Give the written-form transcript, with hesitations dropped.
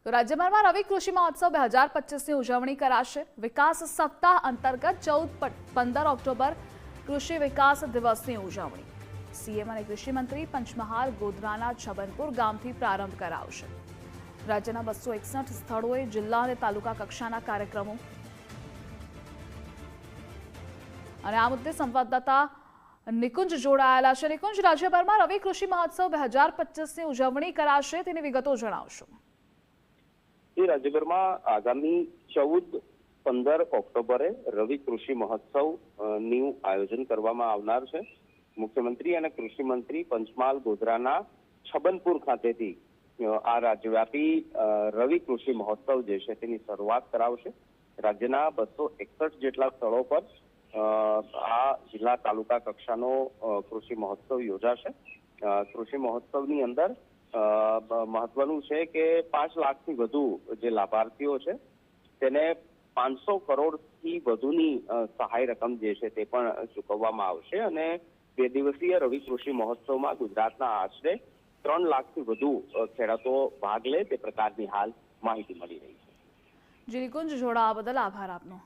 તો રાજ્યભરમાં રવિ કૃષિ મહોત્સવ 2025ની ઉજવણી કરાશે। વિકાસ સપ્તાહ અંતર્ગત 14-15 ઓક્ટોબર કૃષિ વિકાસ દિવસની ઉજવણી સીએમ અને કૃષિ મંત્રી પંચમહાલ ગોધરાના છબનપુર ગામથી પ્રારંભ કરાવશે। રાજ્યના 261 સ્થળોએ જિલ્લા અને તાલુકા કક્ષાના કાર્યક્રમો અને આ મુદ્દે સંવાદદાતા નિકુંજ જોડાયેલા છે। નિકુંજ, રાજ્યભરમાં રવિ કૃષિ મહોત્સવ 2025ની ઉજવણી કરાશે, તેની વિગતો જણાવશો। રાજ્યભરમાં આગામી 14-15 ઓક્ટોબરે રવિ કૃષિ મહોત્સવનું આયોજન કરવામાં આવનાર છે। મુખ્યમંત્રી અને કૃષિ મંત્રી પંચમહાલ ગોધરાના છબનપુર ખાતેથી આ રાજ્યવ્યાપી રવિ કૃષિ મહોત્સવ જે છે તેની શરૂઆત કરાવશે। રાજ્યના 261 જેટલા સ્થળો પર આ જિલ્લા તાલુકા કક્ષાનો કૃષિ મહોત્સવ યોજાશે। કૃષિ મહોત્સવની અંદર મહત્વનું છે કે 5 લાખથી વધુ જે લાભાર્થીઓ છે તેને 500 કરોડથી વધુની સહાય રકમ જે છે તે પણ ચૂકવવામાં આવશે અને 2 દિવસીય રવિ કૃષિ મહોત્સવમાં ગુજરાતના આશરે 3 લાખથી વધુ ખેડૂતો ભાગ લે તે પ્રકારની હાલ માહિતી મળી રહી છે। જી નિકુંજ, જોડાવા બદલ આભાર આપનો।